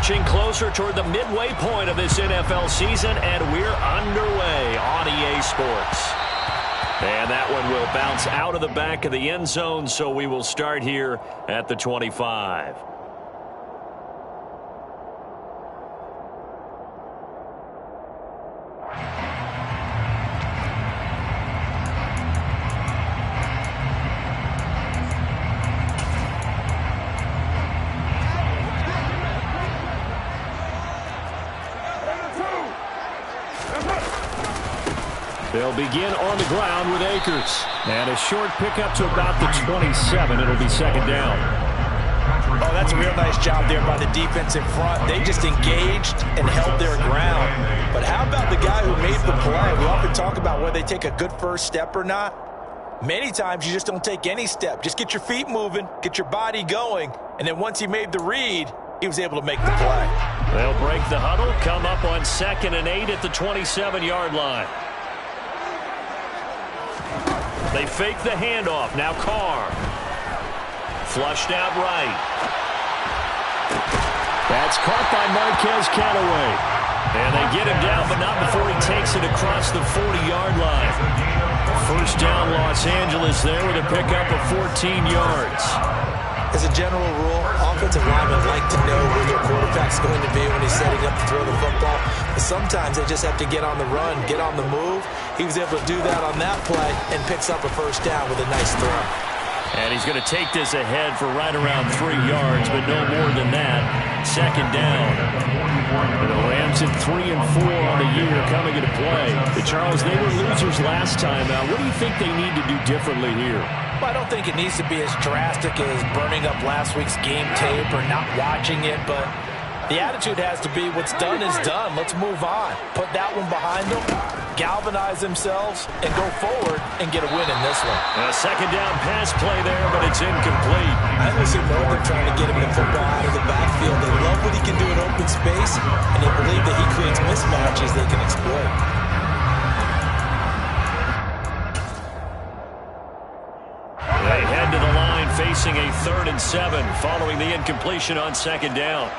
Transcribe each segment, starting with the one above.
Marching closer toward the midway point of this NFL season, and we're underway on EA Sports. And that one will bounce out of the back of the end zone, so we will start here at the 25. They'll begin on the ground with Akers. And a short pickup to about the 27. It'll be second down. Oh, that's a real nice job there by the defense in front. They just engaged and held their ground. But how about the guy who made the play? We often talk about whether they take a good first step or not. Many times you just don't take any step. Just get your feet moving, get your body going, and then once he made the read, he was able to make the play. They'll break the huddle, come up on 2nd and 8 at the 27-yard line. They fake the handoff. Now Carr. Flushed out right. That's caught by Marquez Callaway. And they get him down, but not before he takes it across the 40-yard line. First down, Los Angeles there with a pickup of 14 yards. As a general rule, offensive linemen like to know where their quarterback's going to be when he's setting up to throw the football. But sometimes they just have to get on the run, get on the move. He was able to do that on that play and picks up a first down with a nice throw. And he's going to take this ahead for right around 3 yards, but no more than that. Second down. And the Rams at 3 and 4 on the year coming into play. Charles, they were losers last time out. What do you think they need to do differently here? Well, I don't think it needs to be as drastic as burning up last week's game tape or not watching it, but the attitude has to be what's done is done. Let's move on. Put that one behind them, galvanize themselves, and go forward and get a win in this one. A second down pass play there, but it's incomplete. I don't see more than trying to get him the football out of the backfield. They love what he can do in open space, and they believe that he creates mismatches they can exploit. They head to the line facing a 3rd and 7 following the incompletion on second down.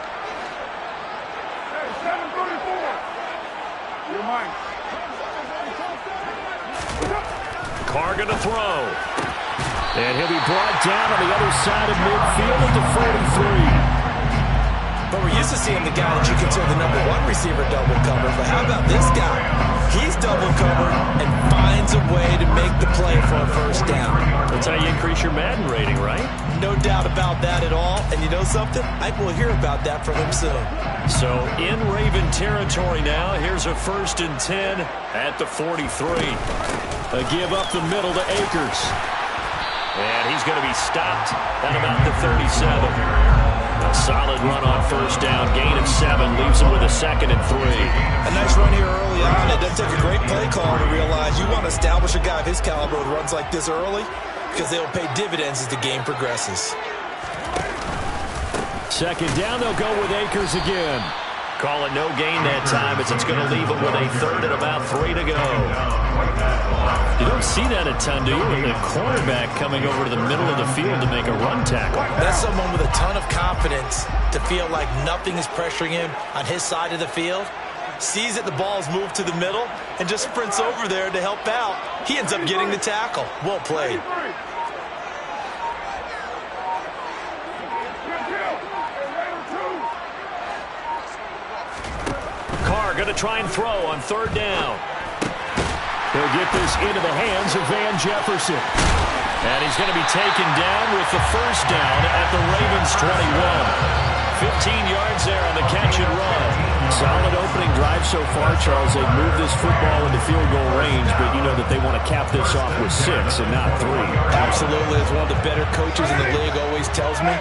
Carr going to throw. And he'll be brought down on the other side of midfield at the 43. But we're used to seeing the guy that you consider the number 1 receiver double covered. But how about this guy? He's double covered and finds a way to make the play for a first down. That's how you increase your Madden rating, right? No doubt about that at all. And you know something? I will hear about that from him soon. So in Raven territory now. Here's a 1st and 10 at the 43. A give up the middle to Akers. And he's going to be stopped at about the 37. A solid run on first down. Gain of 7 leaves him with a 2nd and 3. A nice run here early on. It doesn't take a great play call to realize you want to establish a guy of his caliber who runs like this early because they'll pay dividends as the game progresses. Second down, they'll go with Akers again. Call it no gain that time as it's going to leave him with a 3rd and about 3 to go. You don't see that a ton, do you? The cornerback coming over to the middle of the field to make a run tackle. That's someone with a ton of confidence to feel like nothing is pressuring him on his side of the field. Sees that the ball's moved to the middle and just sprints over there to help out. He ends up getting the tackle. Well played. Carr going to try and throw on 3rd down. He'll get this into the hands of Van Jefferson. And he's going to be taken down with the first down at the Ravens 21. 15 yards there on the catch and run. Solid opening drive so far, Charles. They've moved this football into field goal range, but you know that they want to cap this off with 6 and not 3. Absolutely. As one of the better coaches in the league always tells me,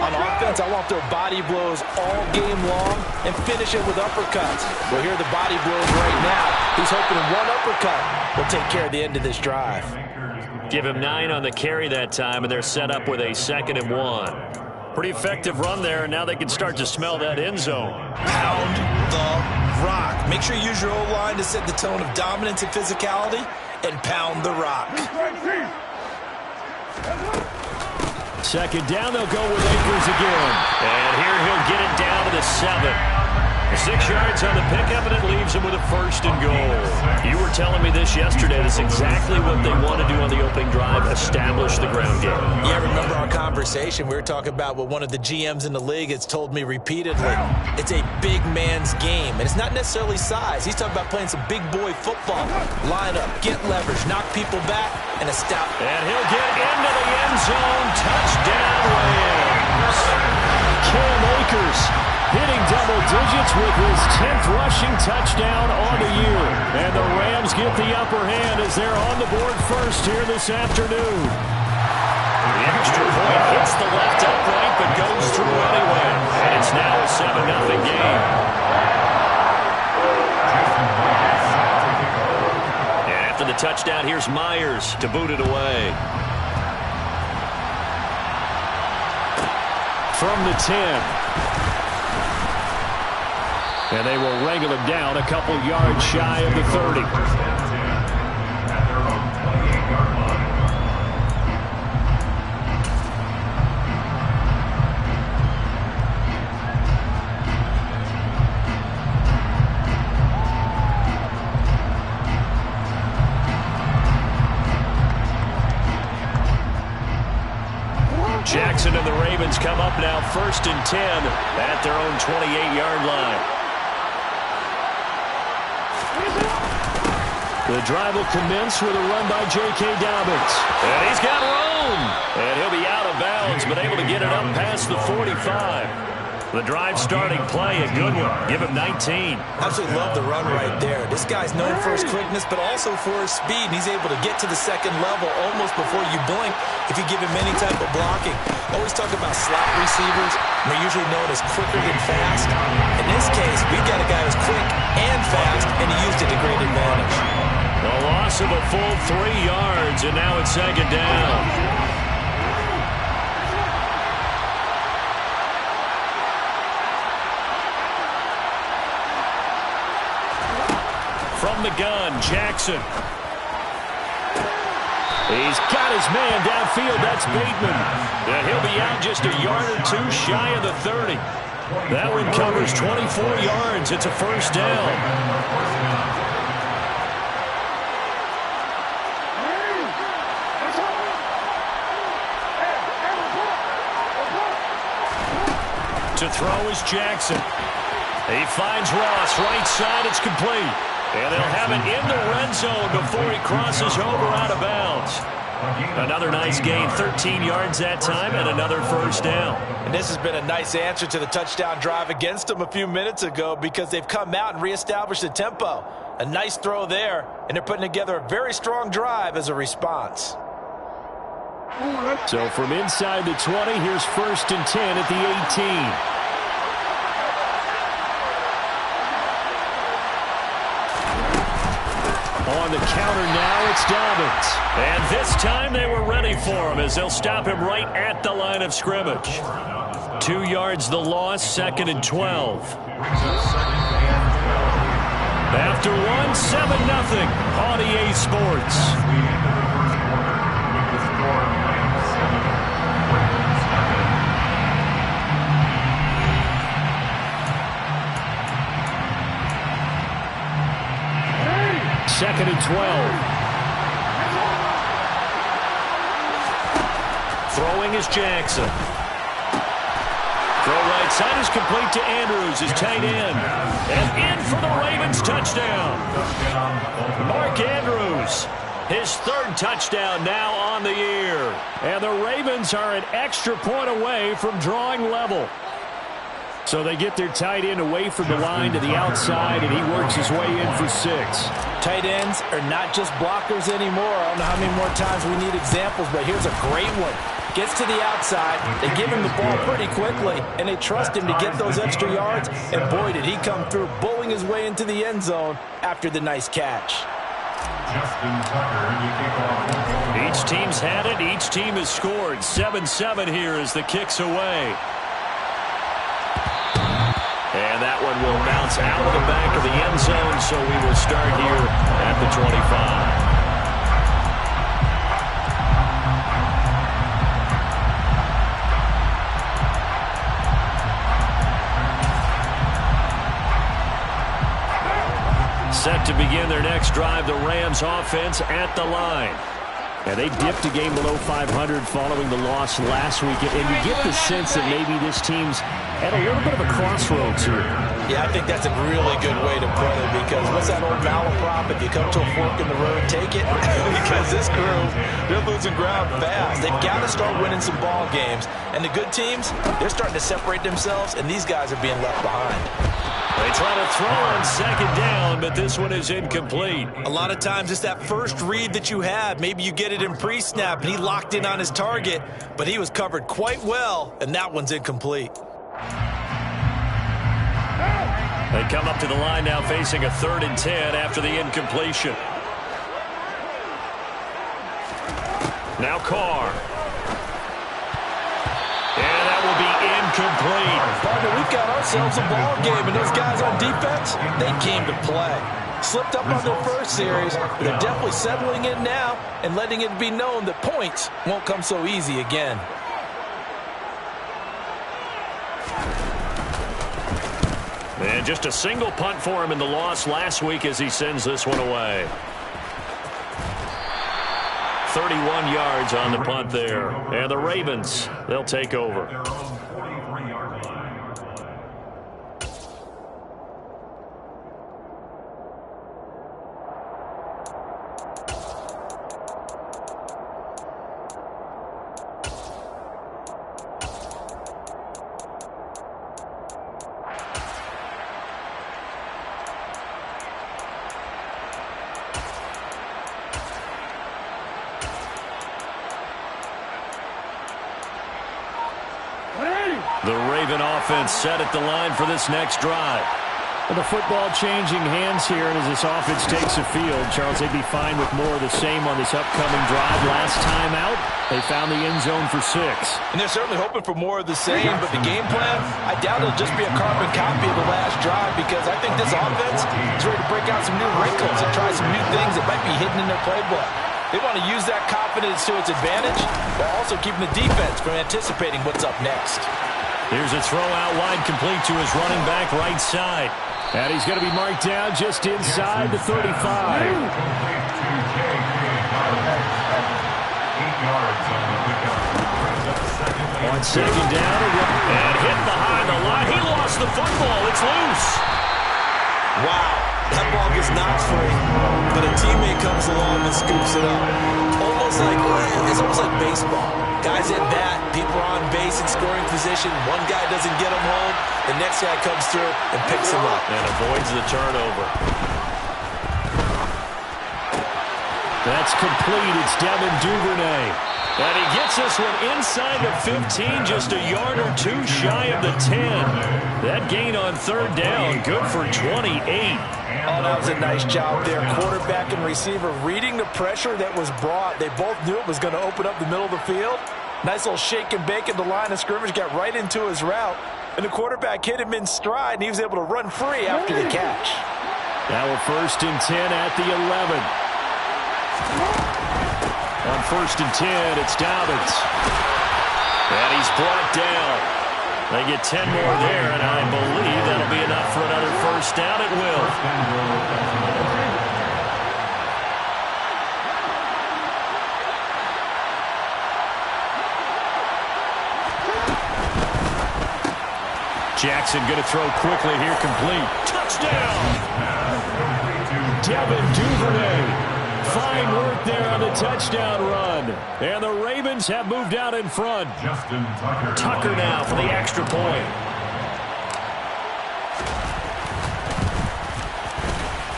on offense, I want their body blows all game long and finish it with uppercuts. Well, here are the body blows right now. He's hoping one uppercut will take care of the end of this drive. Give him 9 on the carry that time, and they're set up with a 2nd and 1. Pretty effective run there, and now they can start to smell that end zone. Pound the rock. Make sure you use your O-line to set the tone of dominance and physicality, and pound the rock. Second down, they'll go with Akers again. And here he'll get it down to the 7. 6 yards on the pickup, and it leaves him with a 1st and goal. You were telling me this yesterday. That's exactly what they want to do on the opening drive, establish the ground game. Yeah, remember our conversation? We were talking about what one of the GMs in the league has told me repeatedly. It's a big man's game, and it's not necessarily size. He's talking about playing some big boy football. Line up, get leverage, knock people back, and a stout. And he'll get into the end zone. Touchdown, Rams. Cam Akers hitting double digits with his 10th rushing touchdown on the year. And the Rams get the upper hand as they're on the board first here this afternoon. The extra point hits the left upright but goes through anyway. And it's now a 7-0 game. And after the touchdown, here's Myers to boot it away. From the 10. And they will wrangle him down a couple yards shy of the 30. Jackson and the Ravens come up now 1st and 10 at their own 28-yard line. The drive will commence with a run by J.K. Dobbins. And he's got room. And he'll be out of bounds, but able to get it up past the 45. The drive starting play, a good one. Give him 19. Absolutely love the run right there. This guy's known for his quickness, but also for his speed. And he's able to get to the second level almost before you blink if you give him any type of blocking. Always talk about slot receivers. They're usually known as quicker than fast. In this case, we've got a guy who's quick and fast, and he used it to great advantage. A loss of a full 3 yards, and now it's 2nd down. From the gun, Jackson. He's got his man downfield. That's Bateman. And he'll be out just a yard or 2 shy of the 30. That one covers 24 yards. It's a 1st down. To throw is Jackson. He finds Ross, right side, it's complete. And they'll have it in the red zone before he crosses over out of bounds. Another nice gain, 13 yards that time, and another 1st down. And this has been a nice answer to the touchdown drive against them a few minutes ago because they've come out and reestablished the tempo. A nice throw there, and they're putting together a very strong drive as a response. So from inside the 20, here's 1st and 10 at the 18. On the counter now, it's Dobbins. And this time they were ready for him as they'll stop him right at the line of scrimmage. 2 yards the loss, 2nd and 12. After one, 7-0 on EA Sports. Second and 12. Throwing is Jackson. Throw right side is complete to Andrews, his tight end. And in for the Ravens touchdown. Mark Andrews, his 3rd touchdown now on the year. And the Ravens are an extra point away from drawing level. So they get their tight end away from the line to the outside, and he works his way in for 6. Tight ends are not just blockers anymore. I don't know how many more times we need examples, but here's a great one. Gets to the outside, they give him the ball pretty quickly, and they trust him to get those extra yards, and boy, did he come through, bowling his way into the end zone after the nice catch. Each team's had it. Each team has scored. 7-7 here as the kick's away. And that one will bounce out of the back of the end zone, so we will start here at the 25. 25 to begin their next drive, the Rams offense at the line. And they dipped a game below 500 following the loss last week. And you get the sense that maybe this team's at a little bit of a crossroads here. Yeah, I think that's a really good way to put it, because what's that old malaprop? If you come to a fork in the road, take it. Because this crew, they're losing ground fast. They've got to start winning some ball games. And the good teams, they're starting to separate themselves, and these guys are being left behind. They try to throw on second down, but this one is incomplete. A lot of times it's that first read that you have. Maybe you get it in pre-snap, and he locked in on his target, but he was covered quite well, and that one's incomplete. They come up to the line now facing a 3rd and 10 after the incompletion. Now Carr. And that will be incomplete. Partner, we've got ourselves a ball game, and those guys on defense, they came to play. Slipped up on their first series, but they're definitely settling in now and letting it be known that points won't come so easy again. And just a single punt for him in the loss last week as he sends this one away. 31 yards on the punt there. And the Ravens, they'll take over. The Raven offense set at the line for this next drive. And the football changing hands here, and as this offense takes the field, Charles, they'd be fine with more of the same on this upcoming drive. Last time out, they found the end zone for 6. And they're certainly hoping for more of the same, but the game plan, I doubt it'll just be a carbon copy of the last drive, because I think this offense is ready to break out some new wrinkles and try some new things that might be hidden in their playbook. They want to use that confidence to its advantage while also keeping the defense from anticipating what's up next. Here's a throw out wide, complete to his running back right side. And he's going to be marked down just inside the 35. On second down, and hit behind the line. He lost the football. It's loose. Wow, that ball gets knocked free, but a teammate comes along and scoops it up. It's almost like baseball. Guys at bat, people are on base in scoring position. One guy doesn't get him home. The next guy comes through and picks him up. And avoids the turnover. That's complete. It's Devin Duvernay. And he gets this one inside the 15, just a yard or two shy of the 10. That gain on 3rd down, good for 28. Oh, that was a nice job there. Quarterback and receiver reading the pressure that was brought. They both knew it was going to open up the middle of the field. Nice little shake and bake at the line of scrimmage, got right into his route. And the quarterback hit him in stride, and he was able to run free after the catch. Now a 1st and 10 at the 11. On 1st and 10, it's Dobbins. And he's brought down. They get 10 more there, and I believe that'll be enough for another 1st down. It will. Jackson going to throw quickly here, complete. Touchdown! Devin Duvernay. Fine work there on the touchdown run. And the Ravens have moved out in front. Tucker now for the extra point.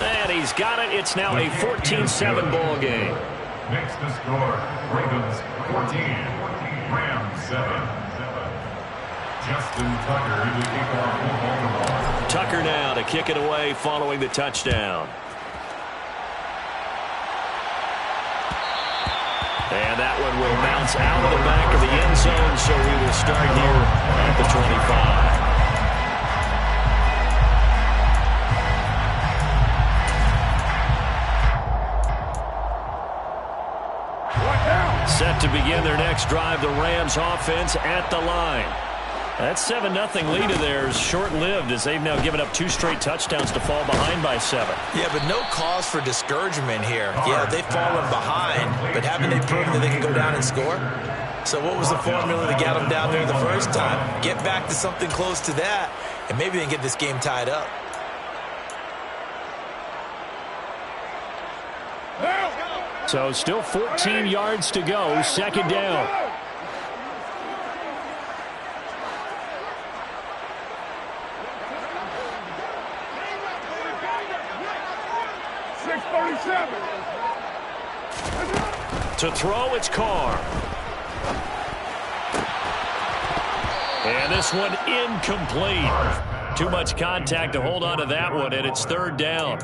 And he's got it. It's now a 14-7 ball game. Next to score, Ravens 14, Rams 7. Justin Tucker to kick off. Tucker now to kick it away following the touchdown. And that one will bounce out of the back of the end zone, so we will start here at the 25. Set to begin their next drive, the Rams offense at the line. That 7-0 lead of theirs short-lived as they've now given up 2 straight touchdowns to fall behind by 7. Yeah, but no cause for discouragement here. Yeah, they've fallen behind, but haven't they proven that they can go down and score? So what was the formula that got them down there the first time? Get back to something close to that, and maybe they can get this game tied up. So still 14 yards to go, 2nd down. To throw, it's Carr. And this one incomplete. Too much contact to hold on to that one, and it's 3rd down.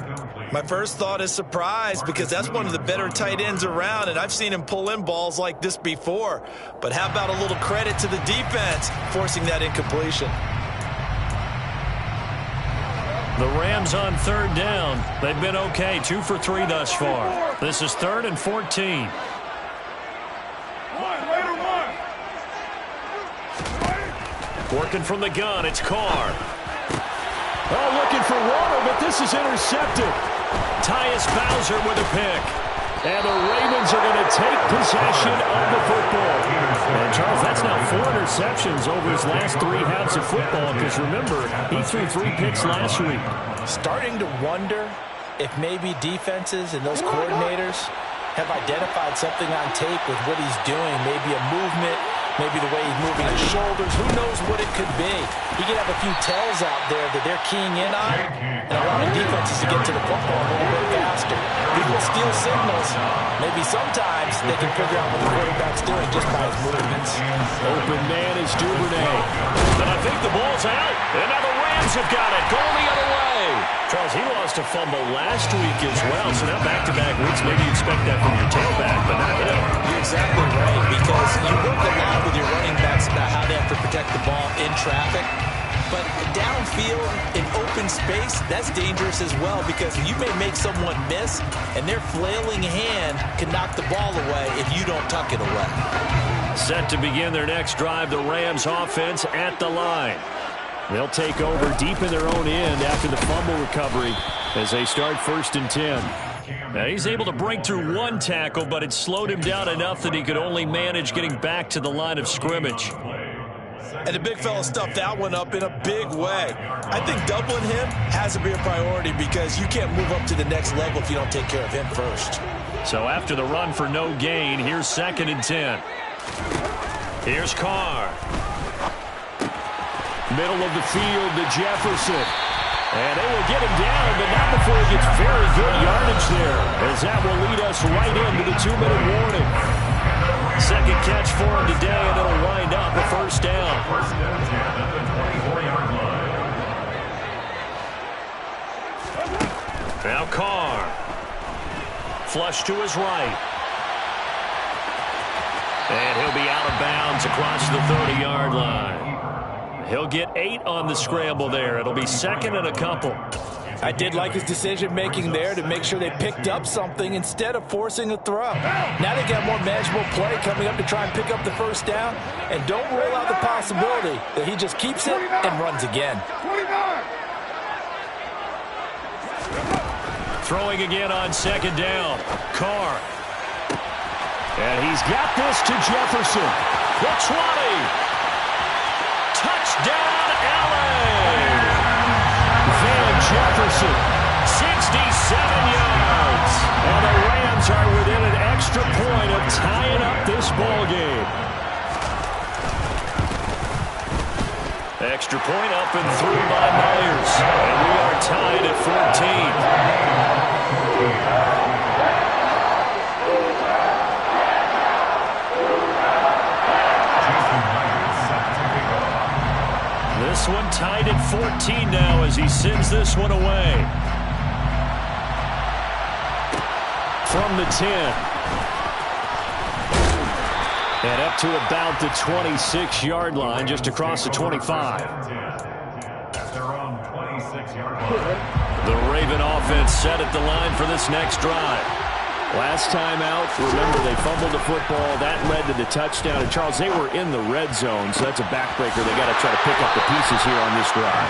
My first thought is surprise, because that's one of the better tight ends around, and I've seen him pull in balls like this before. But how about a little credit to the defense forcing that incompletion? The Rams on 3rd down. They've been okay, 2 for 3 thus far. This is 3rd and 14. Working from the gun, it's Carr. Oh, looking for water, but this is intercepted. Tyus Bowser with a pick. And the Ravens are going to take possession of the football. And, Charles, that's now 4 interceptions over his last 3 halves of football, because, remember, he threw 3 picks last week. Starting to wonder if maybe defenses and those coordinators have identified something on tape with what he's doing, maybe a movement, maybe the way he's moving his shoulders. Who knows what it could be? He could have a few tells out there that they're keying in on and allowing defenses to get to the football a little bit faster. People steal signals. Maybe sometimes they can figure out what the quarterback's doing just by his movements. Open man is Duvernay. And I think the ball's out. And now the Rams have got it. Going the other way. Charles, he lost a fumble last week as well. So now back-to-back weeks, maybe you expect that from your tailback, but not him. You're exactly right, because you work a lot with your running backs about how they have to protect the ball in traffic. But downfield, in open space, that's dangerous as well, because you may make someone miss, and their flailing hand can knock the ball away if you don't tuck it away. Set to begin their next drive, the Rams offense at the line. They'll take over deep in their own end after the fumble recovery as they start 1st and 10. Now he's able to break through 1 tackle, but it slowed him down enough that he could only manage getting back to the line of scrimmage. And the big fella stuffed that one up in a big way. I think doubling him has to be a priority, because you can't move up to the next level if you don't take care of him first. So after the run for no gain, here's 2nd and 10. Here's Carr. Middle of the field to Jefferson. And they will get him down, but not before he gets very good yardage there, as that will lead us right into the 2-minute warning. 2nd catch for him today, and it'll wind up a 1st down. Now Carr. Flush to his right. And he'll be out of bounds across the 30-yard line. He'll get 8 on the scramble there. It'll be 2nd and a couple. I did like his decision-making there to make sure they picked up something instead of forcing a throw. Now they got more manageable play coming up to try and pick up the 1st down. And don't rule out the possibility that he just keeps it and runs again. Throwing again on 2nd down. Carr. And he's got this to Jefferson. The 20. Touchdown, LA! Van Jefferson, 67 yards. And the Rams are within an extra point of tying up this ball game. Extra point up and through by Myers. And we are tied at 14. This one tied at 14 now as he sends this one away. From the 10. And up to about the 26-yard line, just across the 25. The Raven offense set at the line for this next drive. Last time out, remember, they fumbled the football. That led to the touchdown. And, Charles, they were in the red zone, so that's a backbreaker. They got to try to pick up the pieces here on this drive.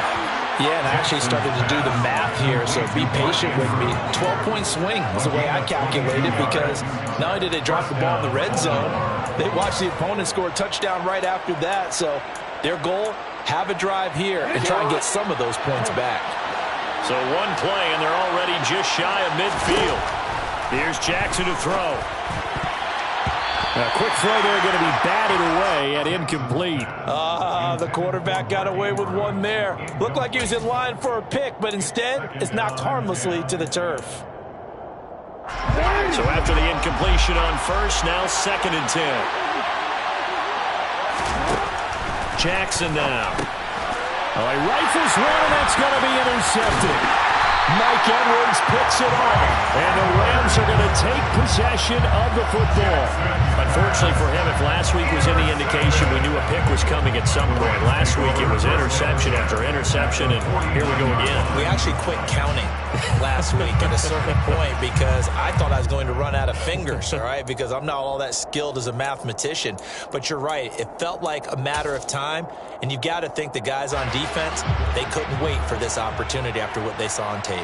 Yeah, and I actually started to do the math here, so be patient with me. 12-point swing is the way I calculated, because not only did they drop the ball in the red zone, they watched the opponent score a touchdown right after that. So their goal, have a drive here and try and get some of those points back. So one play, and they're already just shy of midfield. Here's Jackson to throw. A quick throw there, going to be batted away and incomplete. The quarterback got away with one there. Looked like he was in line for a pick, but instead it's knocked harmlessly to the turf. So after the incompletion on first, now 2nd and 10. Jackson now. Oh, he rifles one, and that's going to be intercepted. Mike Edwards picks it up, and the Rams are going to take possession of the football. Unfortunately for him, if last week was any indication, we knew a pick was coming at some point. Last week it was interception after interception, and here we go again. We actually quit counting last week at a certain point because I thought I was going to run out of fingers, all right, because I'm not all that skilled as a mathematician. But you're right. It felt like a matter of time, and you've got to think the guys on defense, they couldn't wait for this opportunity after what they saw on tape.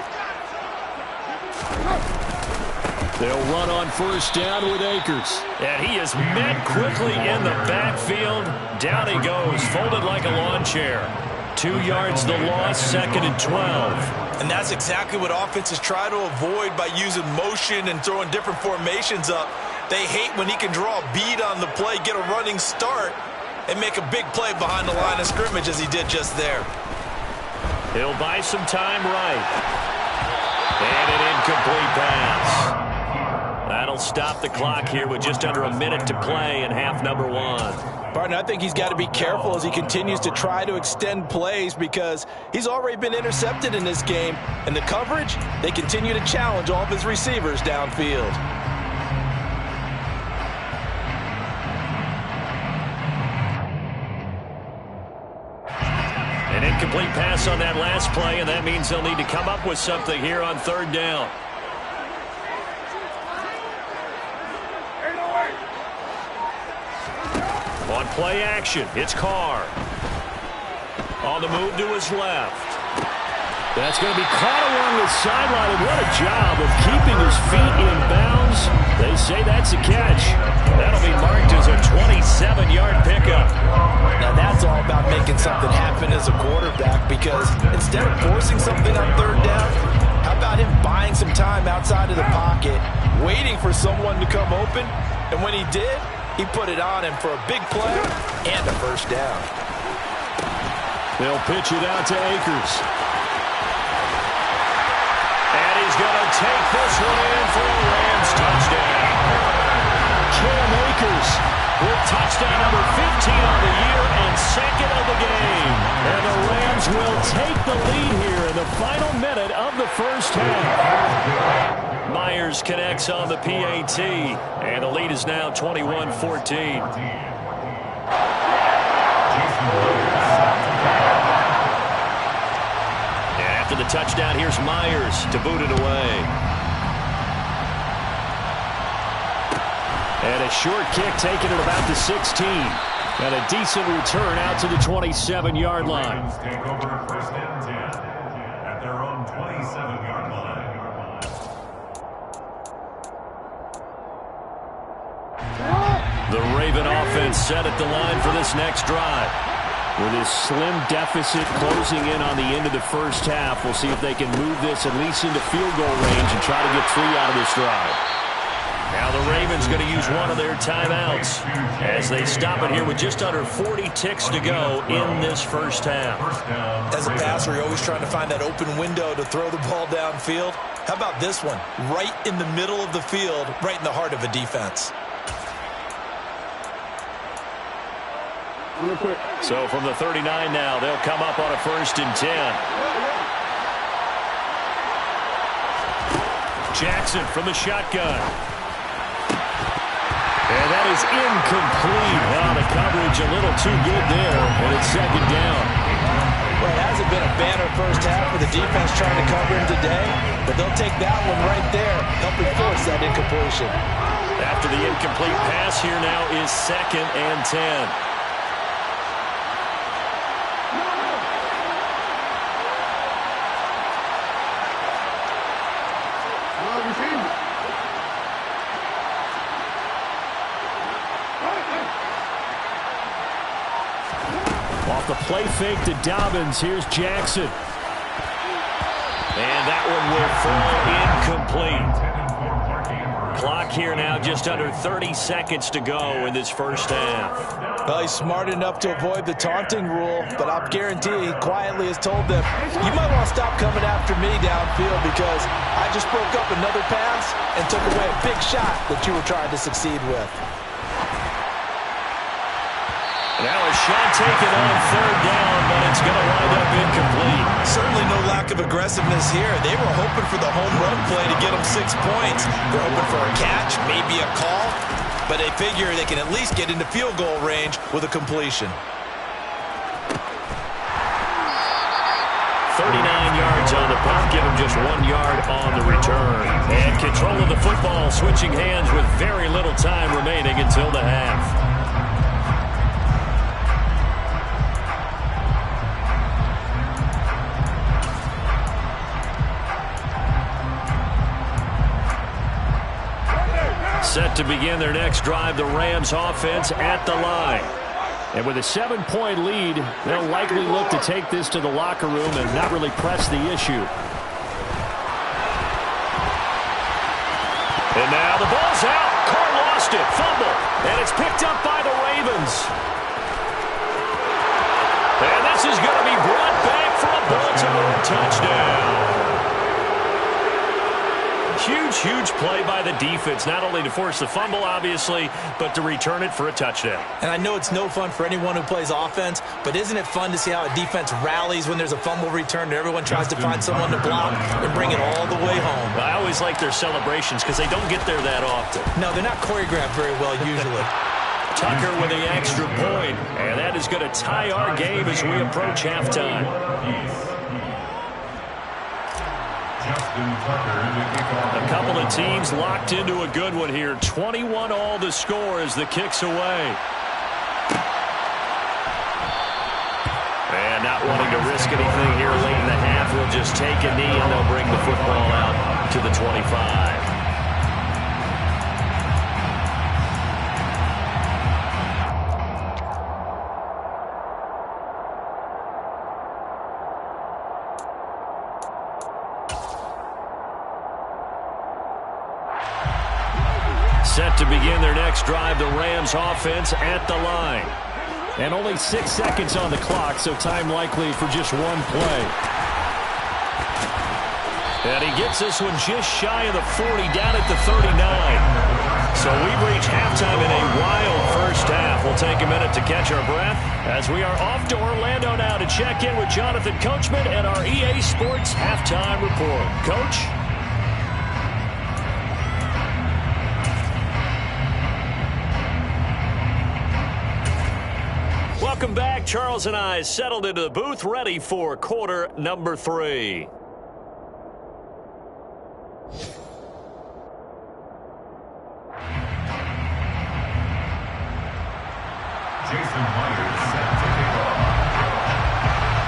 They'll run on first down with Akers. And he is met quickly in the backfield. Down he goes, folded like a lawn chair. 2 yards the loss, 2nd and 12. And that's exactly what offenses try to avoid by using motion and throwing different formations up. They hate when he can draw a bead on the play, get a running start, and make a big play behind the line of scrimmage as he did just there. He'll buy some time right. And an incomplete pass. That'll stop the clock here with just under a minute to play in half number 1. Barton, I think he's got to be careful as he continues to try to extend plays because he's already been intercepted in this game. And the coverage, they continue to challenge all of his receivers downfield. An incomplete pass on that last play, and that means they'll need to come up with something here on 3rd down. On play action, it's Carr. On the move to his left. That's going to be caught along the sideline, and what a job of keeping his feet in bounds. They say that's a catch. That'll be marked as a 27-yard pickup. Now that's all about making something happen as a quarterback, because instead of forcing something on 3rd down, how about him buying some time outside of the pocket, waiting for someone to come open, and when he did, he put it on him for a big play and a first down. They'll pitch it out to Akers. And he's going to take this one in for a Rams touchdown. Cam Akers with touchdown number 15 on the year and 2nd of the game. And the Rams will take the lead here in the final minute of the first half. Myers connects on the PAT, and the lead is now 21-14. And after the touchdown, here's Myers to boot it away. And a short kick taken at about the 16. And a decent return out to the 27-yard line. Take over 1st and 10 at their own 27-yard line. The Raven offense set at the line for this next drive. With this slim deficit closing in on the end of the first half, we'll see if they can move this at least into field goal range and try to get 3 out of this drive. Now the Ravens going to use one of their timeouts as they stop it here with just under 40 ticks to go in this first half. As a passer, you're always trying to find that open window to throw the ball downfield. How about this one? Right in the middle of the field, right in the heart of a defense. So from the 39 now, they'll come up on a 1st and 10. Jackson from the shotgun. And that is incomplete. Well, the coverage a little too good there, and it's 2nd down. Well, it hasn't been a banner first half for the defense trying to cover him today, but they'll take that one right there, helping force that incompletion. After the incomplete pass, here now is 2nd and 10. Off the play fake to Dobbins. Here's Jackson. And that one will fall incomplete. Clock here now just under 30 seconds to go in this first half. Well, he's smart enough to avoid the taunting rule, but I'll guarantee he quietly has told them, you might want to stop coming after me downfield because I just broke up another pass and took away a big shot that you were trying to succeed with. Now a shot taken on 3rd down, but it's going to wind up incomplete. Certainly no lack of aggressiveness here. They were hoping for the home run play to get them 6 points. They're hoping for a catch, maybe a call, but they figure they can at least get into field goal range with a completion. 39 yards on the punt, give him just 1 yard on the return. And control of the football, switching hands with very little time remaining until the half. Set to begin their next drive, the Rams offense at the line. And with a 7-point lead, they'll likely look to take this to the locker room and not really press the issue. And now the ball's out. Carr lost it. Fumble. And it's picked up by the Ravens. And this is going to be brought back for a Baltimore touchdown. Huge play by the defense, not only to force the fumble, obviously, but to return it for a touchdown. And I know it's no fun for anyone who plays offense, but isn't it fun to see how a defense rallies when there's a fumble return and everyone tries to find someone to block and bring it all the way home? I always like their celebrations because they don't get there that often. No, they're not choreographed very well usually. Tucker with the extra point, and that is going to tie our game as we approach halftime. A couple of teams locked into a good one here. 21-all the score as the kick's away. And not wanting to risk anything here late in the half, we'll just take a knee and they'll bring the football out to the 25. Set to begin their next drive, the Rams offense at the line. And only 6 seconds on the clock, so time likely for just one play. And he gets this one just shy of the 40, down at the 39. So we've reached halftime in a wild first half. We'll take a minute to catch our breath as we are off to Orlando now to check in with Jonathan Coachman and our EA Sports Halftime Report. Coach? Welcome back. Charles and I settled into the booth, ready for quarter number 3.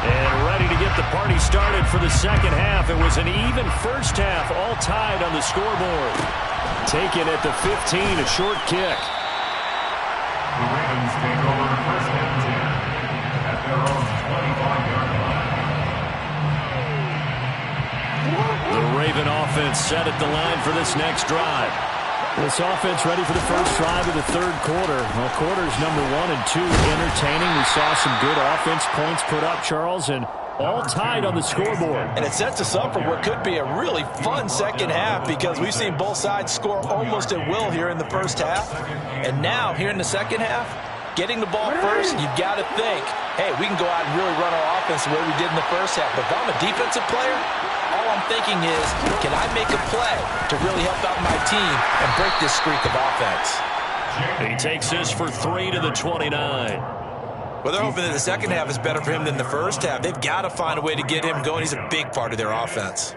And ready to get the party started for the second half. It was an even first half, all tied on the scoreboard. Taken at the 15, a short kick. The Ravens take over first and 10 at their own 25-yard line. The Raven offense set at the line for this next drive. This offense ready for the first drive of the third quarter. Well, quarters number 1 and 2 entertaining. We saw some good offense points put up, Charles, and all tied on the scoreboard. And it sets us up for what could be a really fun second half because we've seen both sides score almost at will here in the first half. And now, here in the second half, getting the ball first, you've got to think, hey, we can go out and really run our offense the way we did in the first half. But if I'm a defensive player, all I'm thinking is, can I make a play to really help out my team and break this streak of offense? He takes this for 3 to the 29. Well, they're hoping that the second half is better for him than the first half. They've got to find a way to get him going. He's a big part of their offense.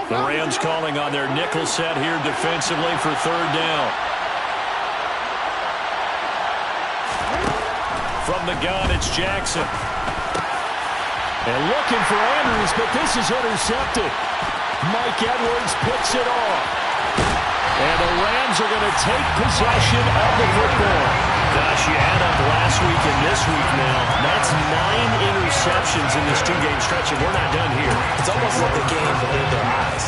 The Rams calling on their nickel set here defensively for third down. From the gun, it's Jackson. And looking for Andrews, but this is intercepted. Mike Edwards picks it off. And the Rams are going to take possession of the football. Gosh, you add up last week and this week now. That's 9 interceptions in this two-game stretch, and we're not done here. It's almost like the game before their eyes.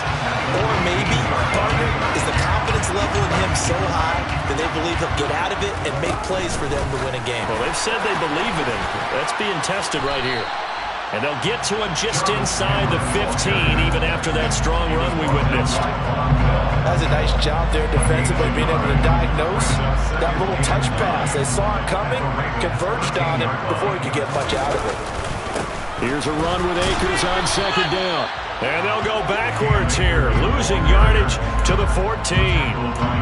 Or maybe, partner, is the confidence level in him so high that they believe he'll get out of it and make plays for them to win a game. Well, they've said they believe in him. That's being tested right here. And they'll get to him just inside the 15, even after that strong run we witnessed. That's a nice job there defensively, being able to diagnose that little touch pass. They saw it coming, converged on him before he could get much out of it. Here's a run with Akers on second down. And they'll go backwards here, losing yardage to the 14.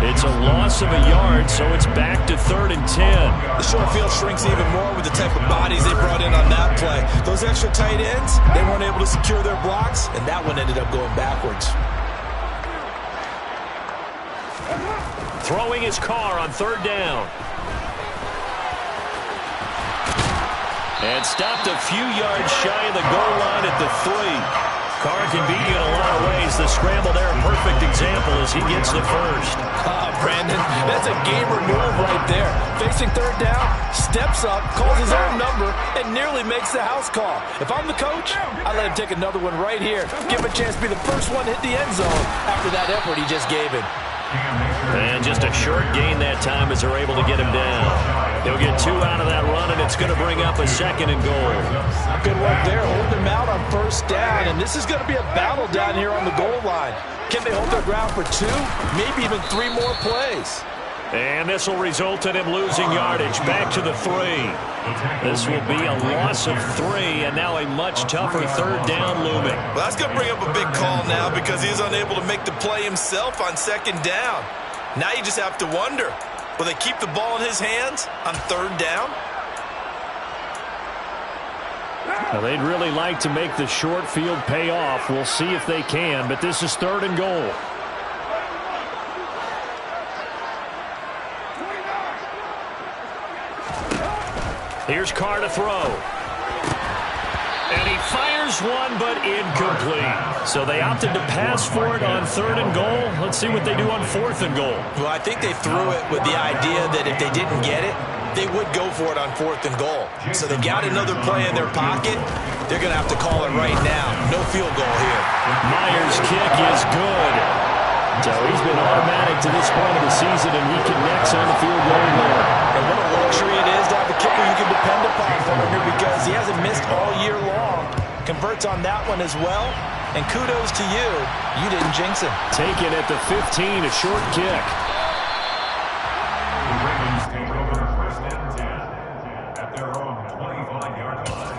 It's a loss of a yard, so it's back to 3rd and 10. The short field shrinks even more with the type of bodies they brought in on that play. Those extra tight ends, they weren't able to secure their blocks, and that one ended up going backwards. Throwing his car on 3rd down. And stopped a few yards shy of the goal line at the 3. Carr can beat you in a lot of ways. The scramble there, a perfect example as he gets the first. Brandon, that's a gamer move right there. Facing 3rd down, steps up, calls his own number, and nearly makes the house call. If I'm the coach, I let him take another one right here. Give him a chance to be the first one to hit the end zone after that effort he just gave him. And just a short gain that time as they're able to get him down. They'll get 2 out of that run, and it's going to bring up a 2nd and goal. Good work there, holding him out on 1st down, and this is going to be a battle down here on the goal line. Can they hold their ground for 2, maybe even 3 more plays? And this will result in him losing yardage back to the 3. This will be a loss of 3, and now a much tougher 3rd down looming. Well, that's going to bring up a big call now because he's unable to make the play himself on 2nd down. Now you just have to wonder, will they keep the ball in his hands on 3rd down? Now, they'd really like to make the short field pay off. We'll see if they can, but this is 3rd and goal. Here's Carr to throw. And he fires one, but incomplete. So they opted to pass for it on 3rd and goal. Let's see what they do on 4th and goal. Well, I think they threw it with the idea that if they didn't get it, they would go for it on 4th and goal. So they got another play in their pocket. They're going to have to call it right now. No field goal here. Myers' kick is good. So he's been automatic to this point of the season, and he connects on the field goal there. And what a luxury it is to have a kicker you can depend upon, partner, because he hasn't missed all year long. Converts on that one as well. And kudos to you. You didn't jinx him. Taken at the 15, a short kick. The Ravens take over 1st and 10 at their own 25-yard line.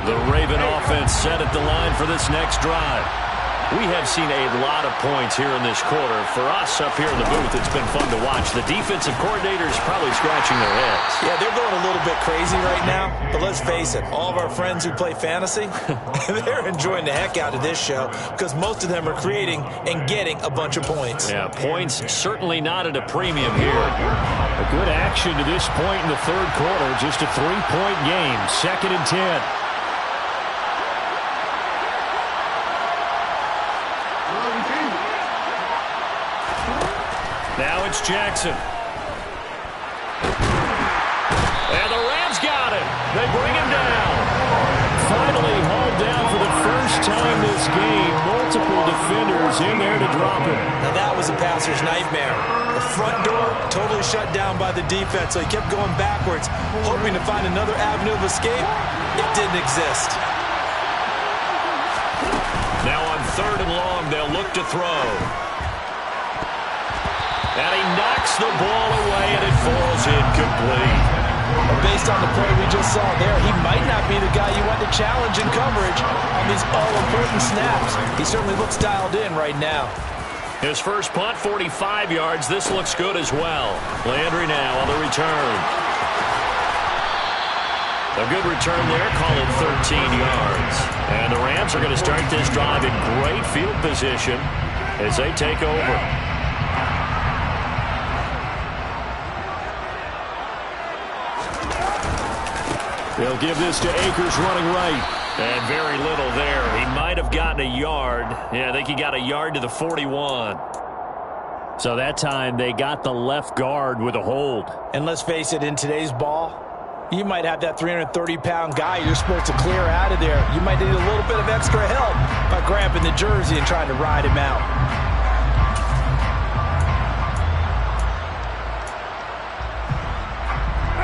The Raven offense set at the line for this next drive. We have seen a lot of points here in this quarter. For us up here in the booth, it's been fun to watch. The defensive coordinators probably scratching their heads. Yeah, they're going a little bit crazy right now. But let's face it, all of our friends who play fantasy, they're enjoying the heck out of this show because most of them are creating and getting a bunch of points. Yeah, points certainly not at a premium here. A good action to this point in the 3rd quarter. Just a 3-point game. 2nd and 10. Now it's Jackson. And the Rams got him. They bring him down. Finally hauled down for the first time this game. Multiple defenders in there to drop him. Now that was a passer's nightmare. The front door totally shut down by the defense, so he kept going backwards, hoping to find another avenue of escape. It didn't exist. Now on 3rd and long, they'll look to throw. And he knocks the ball away, and it falls incomplete. Based on the play we just saw there, he might not be the guy you want to challenge in coverage on these all-important snaps. He certainly looks dialed in right now. His first punt, 45 yards. This looks good as well. Landry now on the return. A good return there, call it 13 yards. And the Rams are going to start this drive in great field position as they take over. They'll give this to Akers running right. And very little there. He might have gotten a yard. Yeah, I think he got a yard to the 41. So that time they got the left guard with a hold. And let's face it, in today's ball, you might have that 330-pound guy you're supposed to clear out of there. You might need a little bit of extra help by grabbing the jersey and trying to ride him out.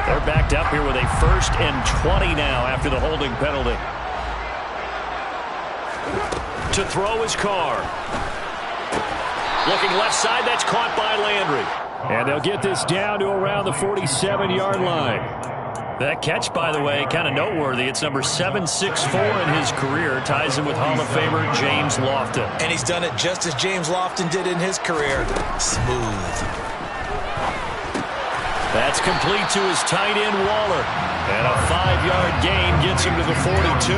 They're backed up here with a 1st and 20 now after the holding penalty. To throw his Carr. Looking left side, that's caught by Landry. And they'll get this down to around the 47-yard line. That catch, by the way, kind of noteworthy. It's number 764 in his career. Ties him with Hall of Famer James Lofton. And he's done it just as James Lofton did in his career. Smooth. That's complete to his tight end, Waller. And a 5-yard gain gets him to the 42.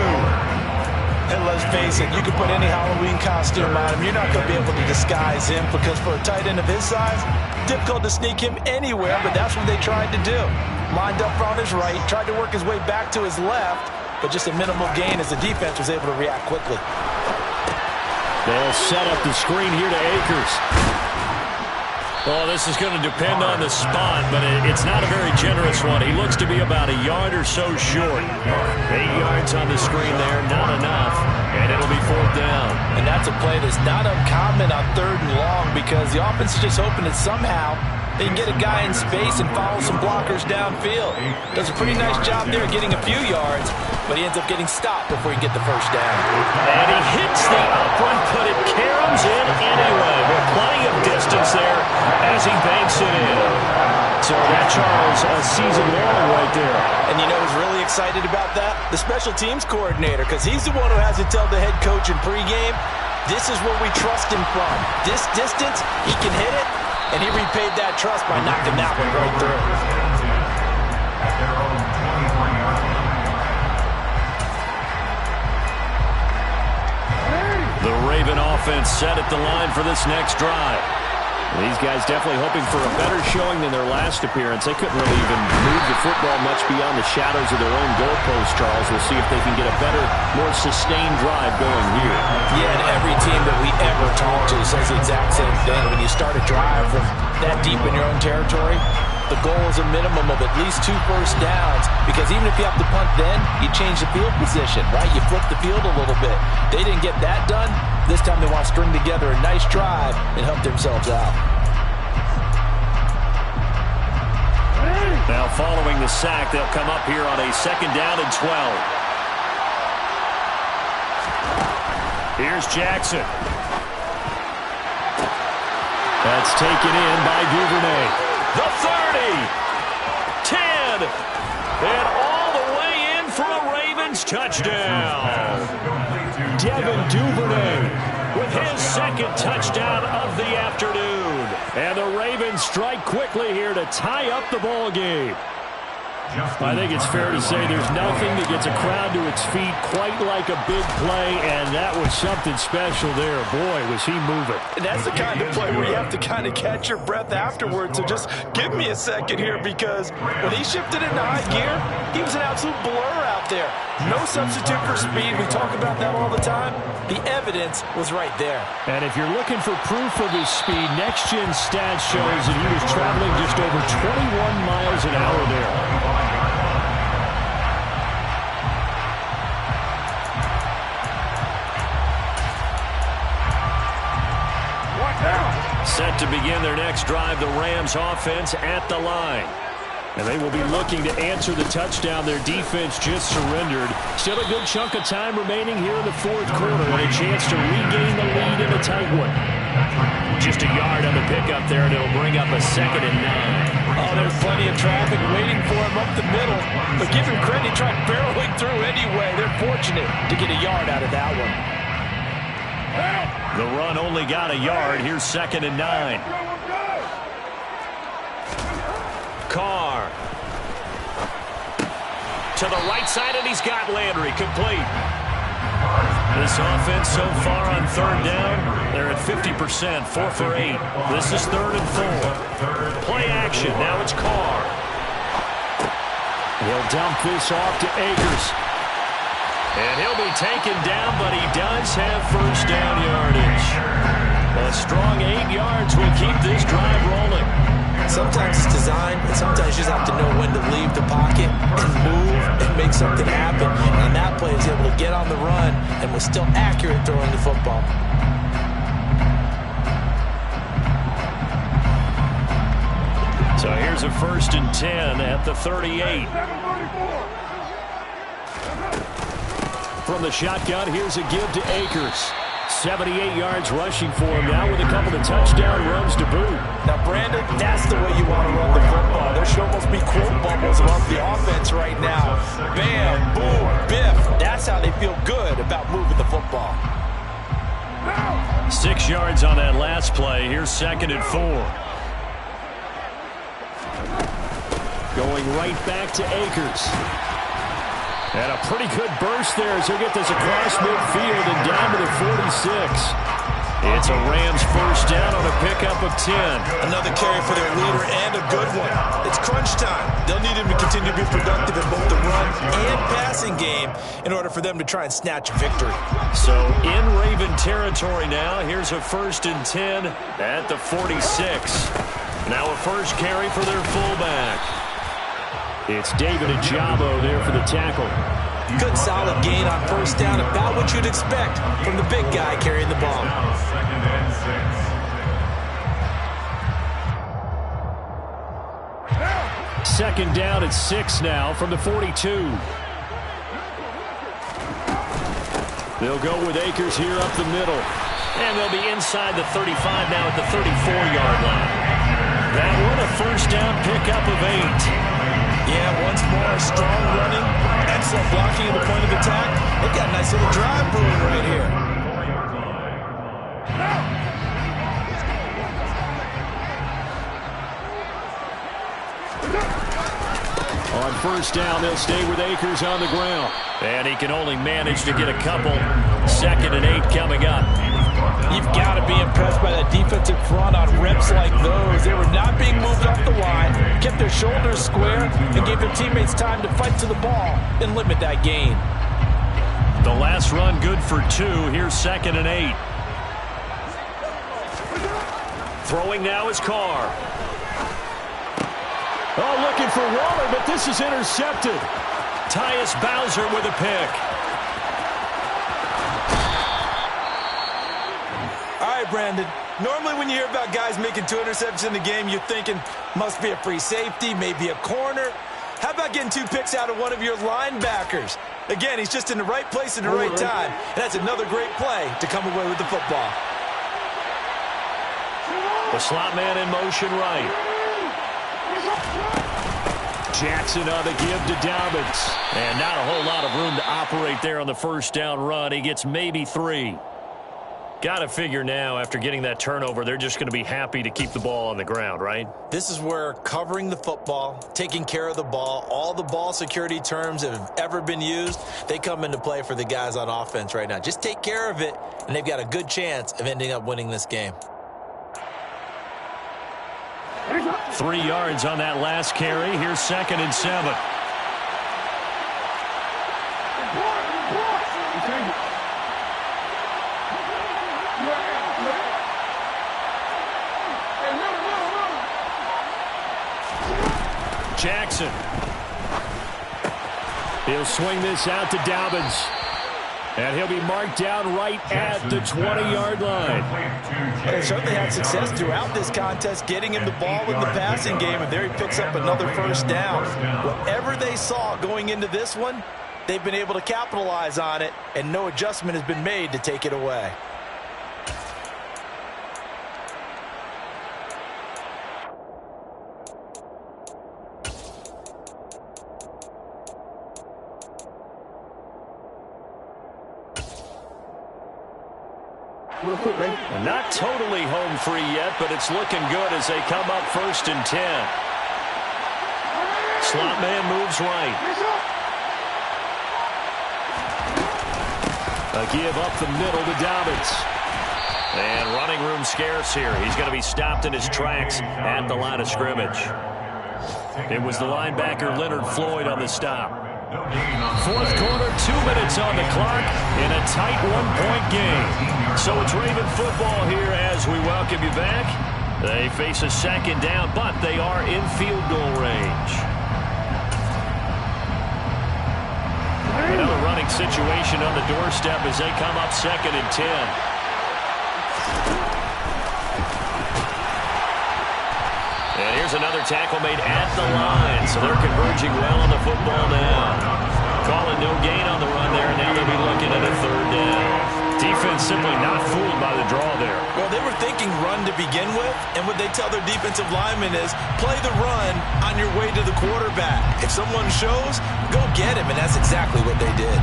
And let's face it, you can put any Halloween costume on him. You're not going to be able to disguise him because for a tight end of his size, difficult to sneak him anywhere, but that's what they tried to do. Lined up on his right, tried to work his way back to his left, but just a minimal gain as the defense was able to react quickly. They'll set up the screen here to Akers. Well, this is going to depend on the spot, but it's not a very generous one. He looks to be about a yard or so short. 8 yards on the screen there, not enough, and it'll be 4th down. And that's a play that's not uncommon on 3rd and long because the offense is just hoping that somehow they can get a guy in space and follow some blockers downfield. Does a pretty nice job there getting a few yards, but he ends up getting stopped before he get the 1st down. And he hits the up one, but it caroms in anyway. With plenty of distance there as he banks it in. So that, Charles, a season long right there. And you know who's really excited about that? The special teams coordinator, because he's the one who has to tell the head coach in pregame, this is where we trust him from. This distance, he can hit it, and he repaid that trust by knocking that one right through. The Raven offense set at the line for this next drive. These guys definitely hoping for a better showing than their last appearance. They couldn't really even move the football much beyond the shadows of their own goalpost, Charles. We'll see if they can get a better, more sustained drive going here. Yeah, and every team that we ever talk to says the exact same thing. When you start a drive from that deep in your own territory, the goal is a minimum of at least 2 first downs, because even if you have to punt then, you change the field position, right? You flip the field a little bit. They didn't get that done. This time they want to string together a nice drive and help themselves out. Now following the sack, they'll come up here on a 2nd down and 12. Here's Jackson. That's taken in by Duvernay. The 30, 10, and all the way in for a Ravens touchdown. Devin Duvernay with his 2nd touchdown of the afternoon. And the Ravens strike quickly here to tie up the ball game. I think it's fair to say there's nothing that gets a crowd to its feet quite like a big play, and that was something special there. Boy, was he moving. And that's the kind of play where you have to kind of catch your breath afterwards. So just give me a second here, because when he shifted into high gear, he was an absolute blur out there. No substitute for speed. We talk about that all the time. The evidence was right there. And if you're looking for proof of his speed, Next Gen Stats shows that he was traveling just over 21 miles an hour there. Set to begin their next drive, the Rams offense at the line. And they will be looking to answer the touchdown their defense just surrendered. Still a good chunk of time remaining here in the 4th quarter, and a chance to regain the lead in a tight one. Just a yard on the pickup there, and it'll bring up a 2nd and 9. Oh, there's plenty of traffic waiting for him up the middle. But give him credit, he tried barreling through anyway. They're fortunate to get a yard out of that one. The run only got a yard. Here's 2nd and 9. Carr. To the right side, and he's got Landry complete. This offense so far on 3rd down, they're at 50%, 4 for 8. This is 3rd and 4. Play action, now it's Carr. He'll dump this off to Akers. And he'll be taken down, but he does have 1st down yardage. A strong 8 yards will keep this drive rolling. Sometimes it's designed, but sometimes you just have to know when to leave the pocket and move and make something happen. And on that play, he was able to get on the run and was still accurate throwing the football. So here's a 1st and 10 at the 38. From the shotgun, here's a give to Akers. 78 yards rushing for him now with a couple of touchdown runs to boot. Now, Brandon, that's the way you want to run the football. There should almost be quote bubbles above the offense right now. Bam, boom, biff. That's how they feel good about moving the football. 6 yards on that last play. Here's 2nd and 4. Going right back to Akers. And a pretty good burst there as he'll get this across midfield and down to the 46. It's a Rams 1st down on a pickup of 10. Another carry for their leader and a good one. It's crunch time. They'll need him to continue to be productive in both the run and passing game in order for them to try and snatch victory. So in Raven territory now, here's a 1st and 10 at the 46. Now a 1st carry for their fullback. It's David Ajabo there for the tackle. Good solid gain on 1st down, about what you'd expect from the big guy carrying the ball. 2nd down at 6 now from the 42. They'll go with Akers here up the middle. And they'll be inside the 35 now at the 34-yard line. That one a 1st down pickup of 8. Yeah, once more, strong running, excellent blocking at the point of attack. They've got a nice little drive brewing right here. On 1st down, they'll stay with Akers on the ground. And he can only manage to get a couple. 2nd and 8 coming up. You've got to be impressed by that defensive front on reps like those. They were not being moved off the line, kept their shoulders square, and gave their teammates time to fight to the ball and limit that gain. The last run good for 2. Here's 2nd and 8. Throwing now is Carr. Oh, looking for Waller, but this is intercepted. Tyus Bowser with a pick. All right, Brandon. Normally when you hear about guys making 2 interceptions in the game, you're thinking must be a free safety, maybe a corner. How about getting 2 picks out of one of your linebackers? Again, he's just in the right place at the right time, and that's another great play to come away with the football. The slot man in motion right. Jackson on the give to Dobbins. And not a whole lot of room to operate there on the 1st down run. He gets maybe 3. Got to figure now, after getting that turnover, they're just going to be happy to keep the ball on the ground, right? This is where covering the football, taking care of the ball, all the ball security terms that have ever been used, they come into play for the guys on offense right now. Just take care of it, and they've got a good chance of ending up winning this game. 3 yards on that last carry. Here's 2nd and 7. Jackson. He'll swing this out to Dobbins. And he'll be marked down right at the 20-yard line. They certainly had success throughout this contest, getting him the ball in the passing game, and there he picks up another 1st down. Whatever they saw going into this one, they've been able to capitalize on it, and no adjustment has been made to take it away. real quick, man. Not totally home free yet, but it's looking good as they come up 1st and 10. Slot man moves right. A give up the middle to Dobbins. And running room scarce here. He's going to be stopped in his tracks at the line of scrimmage. It was the linebacker Leonard Floyd on the stop. 4th quarter, 2 minutes on the clock in a tight one-point game. So it's Raven football here as we welcome you back. They face a 2nd down, but they are in field goal range. Another running situation on the doorstep as they come up 2nd and 10. And here's another tackle made at the line. So they're converging well on the football now. Calling no gain on the run there, and now they'll be looking at a 3rd down. Defense simply not fooled by the draw there. Well, they were thinking run to begin with, and what they tell their defensive linemen is play the run on your way to the quarterback. If someone shows, go get him, and that's exactly what they did.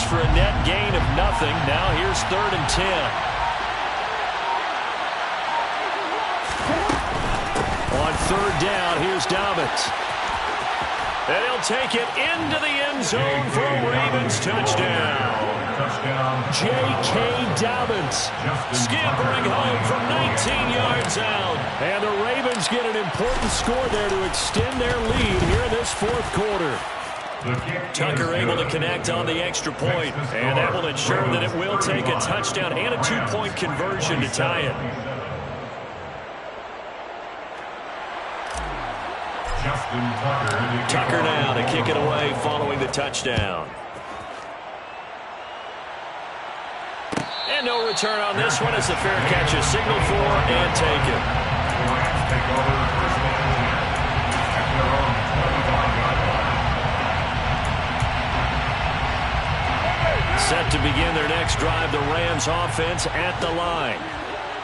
For a net gain of nothing. Now here's 3rd and 10. On 3rd down, here's Dobbins. And he'll take it into the end zone for a Ravens touchdown. J.K. Dobbins scampering home from 19 yards out. And the Ravens get an important score there to extend their lead here in this 4th quarter. Tucker able to connect on the extra point, and that will ensure that it will take a touchdown and a 2-point conversion to tie it. Tucker now to kick it away following the touchdown. And no return on this one as the fair catch is signaled for and taken. Set to begin their next drive, the Rams offense at the line.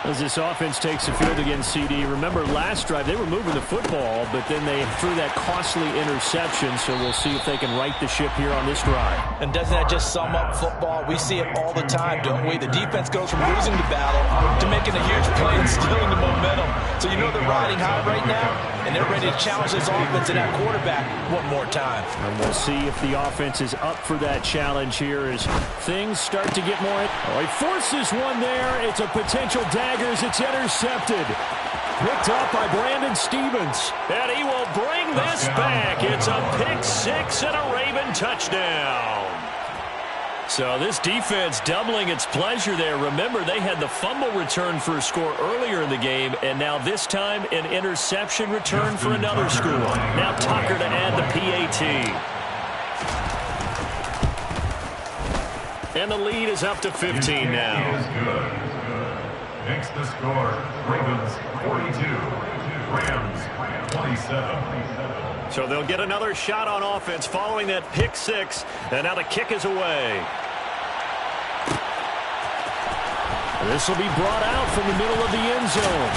As this offense takes the field against CD, remember last drive they were moving the football, but then they threw that costly interception, so we'll see if they can right the ship here on this drive. And doesn't that just sum up football? We see it all the time, don't we? The defense goes from losing the battle to making a huge play and stealing the momentum. So you know they're riding high right now, and they're ready to challenge this offense and that quarterback one more time. And we'll see if the offense is up for that challenge here as things start to get more. Oh, he forces one there. It's a potential dagger as it's intercepted. Picked up by Brandon Stevens. And he will bring this back. It's a pick-6 and a Raven touchdown. So this defense doubling its pleasure there. Remember, they had the fumble return for a score earlier in the game, and now this time an interception return for another score. Now Tucker to add the PAT. And the lead is up to 15 now. Makes the score, Ravens 42, Rams 27. So they'll get another shot on offense following that pick-6, and now the kick is away. This will be brought out from the middle of the end zone.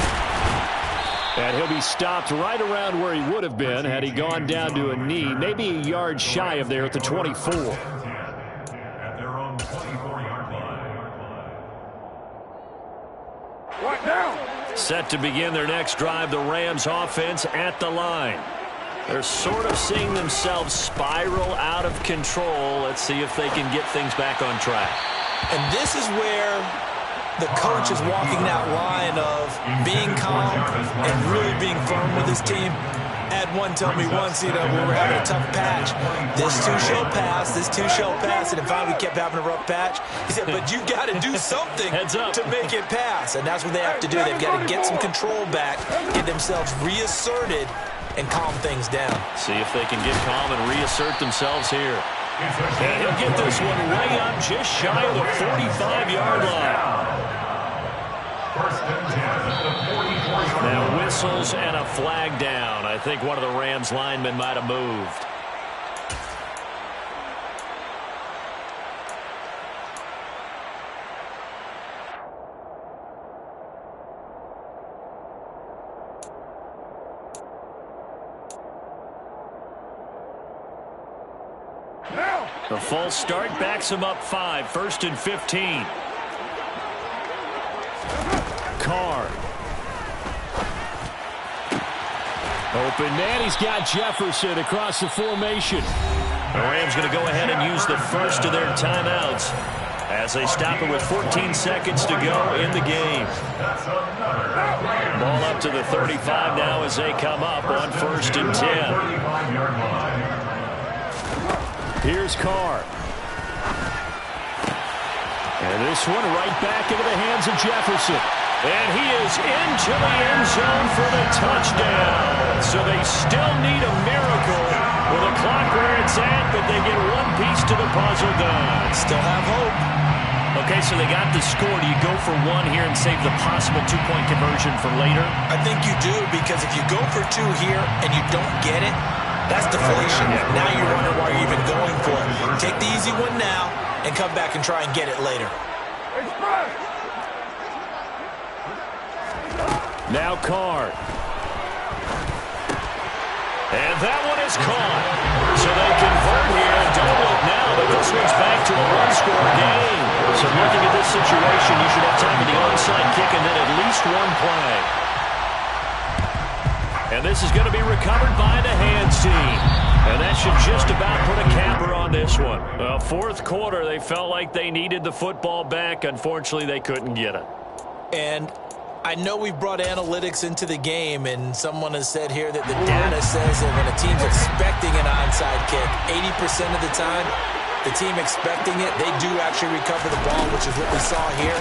And he'll be stopped right around where he would have been had he gone down to a knee, maybe a yard shy of there at the 24. At their own 24-yard line. Set to begin their next drive, the Rams offense at the line. They're sort of seeing themselves spiral out of control. Let's see if they can get things back on track. And this is where the coach is walking that line of being calm and really being firm with his team. Had one tell me once, when we're having a tough patch, this too shall pass, this too shall pass, and finally we kept having a rough patch. He said, but you got to do something to make it pass, and that's what they have to do. They've got to get some control back, get themselves reasserted, and calm things down. See if they can get calm and reassert themselves here. And he'll get this one way up just shy of the 45-yard line. Now whistles and a flag down. I think one of the Rams linemen might have moved. The false start backs him up 5, 1st and 15. Carr. Open man, he's got Jefferson across the formation. The Rams going to go ahead and use the first of their timeouts as they stop it with 14 seconds to go in the game. Ball up to the 35 now as they come up on 1st and 10. Here's Carr. And this one right back into the hands of Jefferson. And he is into the end zone for the touchdown. So they still need a miracle with the clock where it's at, but they get one piece to the puzzle done. Still have hope. Okay, so they got the score. Do you go for one here and save the possible two-point conversion for later? I think you do, because if you go for 2 here and you don't get it, that's deflation. Now you're wondering why you're even going for it. Take the easy one now and come back and try and get it later. Now Carr. And that one is caught. So they convert here and don't look now, but this one's back to a one-score game. So looking at this situation, you should have time for the onside kick and then at least one play. And this is going to be recovered by the hands team. And that should just about put a capper on this one. Well, 4th quarter, they felt like they needed the football back. Unfortunately, they couldn't get it. And I know we've brought analytics into the game, and someone has said here that the data says that when a team's expecting an onside kick, 80% of the time, the team expecting it, they do actually recover the ball, which is what we saw here.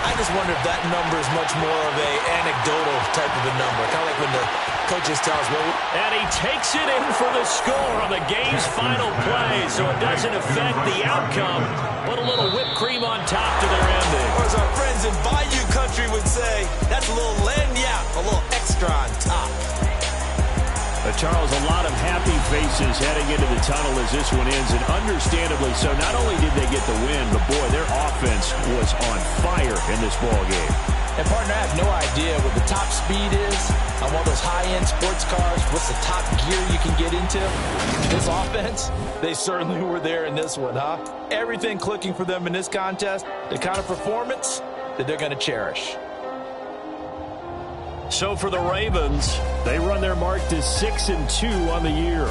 I just wonder if that number is much more of a anecdotal type of a number, kind of like when the coaches tell us, well, and he takes it in for the score on the game's final play, so it doesn't affect the outcome, but a little whipped cream on top to their ending. Or as our friends in Bayou Country would say, that's a little lagniappe, a little extra on top. Charles, a lot of happy faces heading into the tunnel as this one ends, and understandably so. Not only did they get the win, but boy, their offense was on fire in this ball game. And partner, I have no idea what the top speed is on one of those high-end sports cars. What's the top gear you can get into? This offense, they certainly were there in this one, huh? Everything clicking for them in this contest, the kind of performance that they're going to cherish. So for the Ravens, they run their mark to 6-2 on the year.